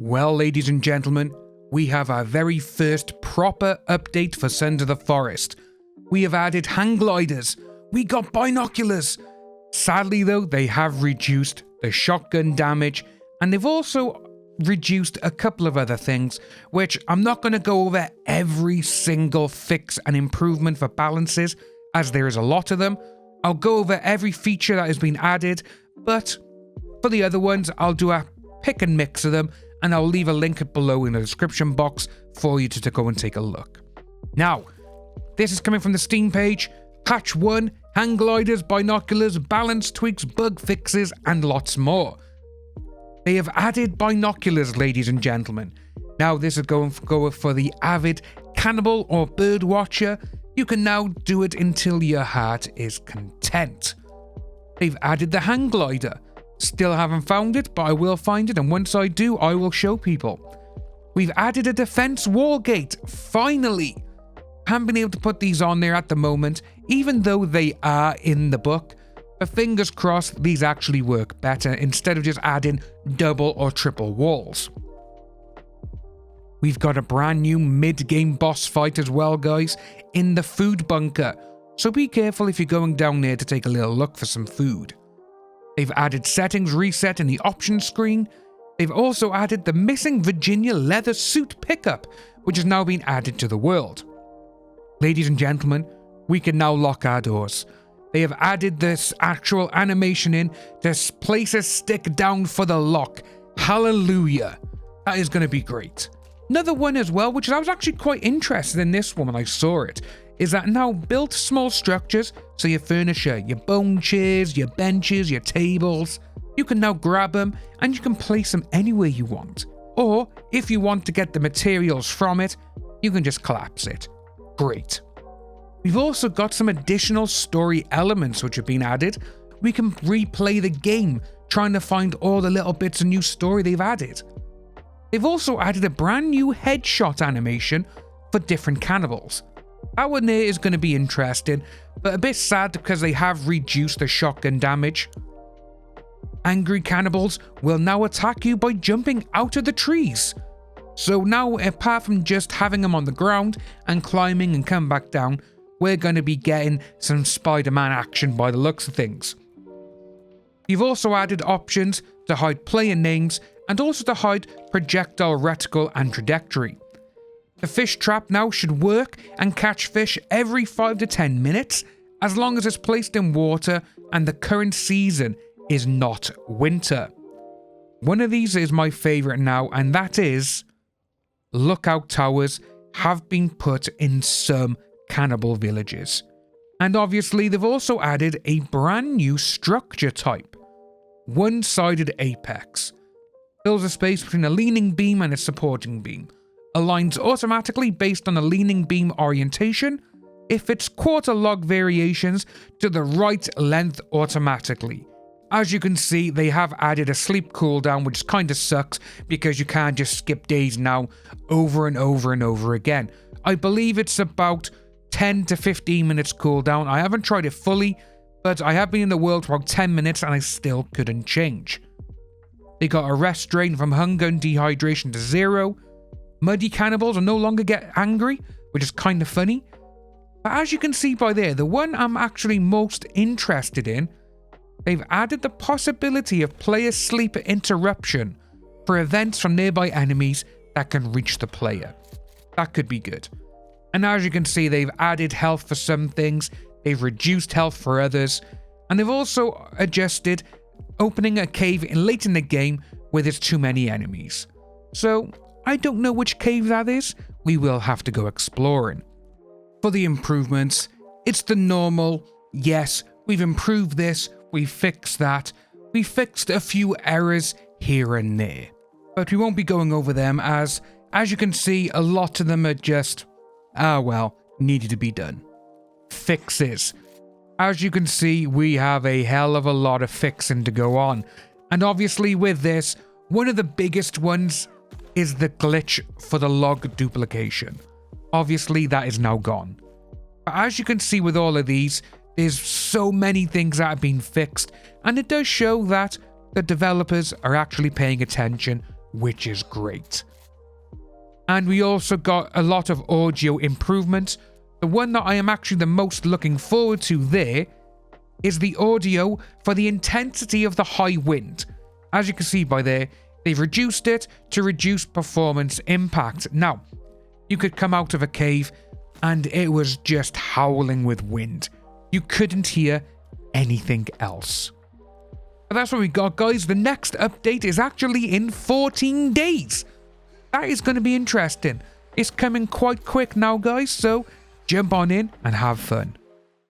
Well, ladies and gentlemen, we have our very first proper update for Sons of the Forest. We have added hang gliders. We got binoculars. Sadly though, they have reduced the shotgun damage, and they've also reduced a couple of other things, which I'm not going to go over every single fix and improvement for balances, as there is a lot of them. I'll go over every feature that has been added, but for the other ones, I'll do a pick and mix of them, and I'll leave a link below in the description box for you to go and take a look. Now, this is coming from the Steam page. Patch 1, hang gliders, binoculars, balance tweaks, bug fixes, and lots more. They have added binoculars, ladies and gentlemen. Now, this is going for the avid cannibal or bird watcher. You can now do it until your heart is content. They've added the hang glider. Still haven't found it, but I will find it, and once I do, I will show people. We've added a defense wall gate, finally. Haven't been able to put these on there at the moment, even though they are in the book. But fingers crossed, these actually work better instead of just adding double or triple walls. We've got a brand new mid-game boss fight as well, guys, in the food bunker. So be careful if you're going down there to take a little look for some food. They've added settings reset in the options screen. They've also added the missing Virginia leather suit pickup, which has now been added to the world. Ladies and gentlemen, we can now lock our doors. They have added this actual animation in to place a stick down for the lock. Hallelujah. That is going to be great. Another one as well, which I was actually quite interested in this one when I saw it, is that now built small structures, so your furniture, your bone chairs, your benches, your tables, you can now grab them and you can place them anywhere you want. Or if you want to get the materials from it, you can just collapse it. Great. We've also got some additional story elements which have been added. We can replay the game, trying to find all the little bits of new story they've added. They've also added a brand new headshot animation for different cannibals. That one there is going to be interesting, but a bit sad because they have reduced the shotgun damage. Angry cannibals will now attack you by jumping out of the trees. So now, apart from just having them on the ground and climbing and come back down, we're going to be getting some Spider-Man action by the looks of things. You've also added options to hide player names and also to hide projectile reticle and trajectory. The fish trap now should work and catch fish every 5 to 10 minutes, as long as it's placed in water and the current season is not winter. One of these is my favourite now, and that is lookout towers have been put in some cannibal villages. And obviously they've also added a brand new structure type. One-sided apex. Fills a space between a leaning beam and a supporting beam. Aligns automatically based on a leaning beam orientation. It fits quarter log variations to the right length automatically. As you can see, they have added a sleep cooldown, which kind of sucks because you can't just skip days now over and over and over again. I believe it's about 10 to 15 minutes cooldown. I haven't tried it fully, but I have been in the world for about 10 minutes and I still couldn't change. They got a rest drain from hunger and dehydration to 0. Muddy cannibals will no longer get angry, which is kind of funny. But as you can see by there, the one I'm actually most interested in, they've added the possibility of player sleep interruption for events from nearby enemies that can reach the player. That could be good. And as you can see, they've added health for some things, they've reduced health for others, and they've also adjusted opening a cave late in the game where there's too many enemies. So I don't know which cave that is. We will have to go exploring. For the improvements, it's the normal, yes, we've improved this, we fixed that, we fixed a few errors here and there. But we won't be going over them as you can see, a lot of them are just, needed to be done. Fixes. As you can see, we have a hell of a lot of fixing to go on. And obviously with this, one of the biggest ones is the glitch for the log duplication. Obviously that is now gone. But as you can see with all of these, there's so many things that have been fixed, and it does show that the developers are actually paying attention which is great. And we also got a lot of audio improvements. The one that I am actually the most looking forward to there is the audio for the intensity of the high wind. As you can see by there, they've reduced it to reduce performance impact. Now, you could come out of a cave and it was just howling with wind. You couldn't hear anything else. But that's what we got, guys. The next update is actually in 14 days. That is going to be interesting. It's coming quite quick now, guys, so jump on in and have fun.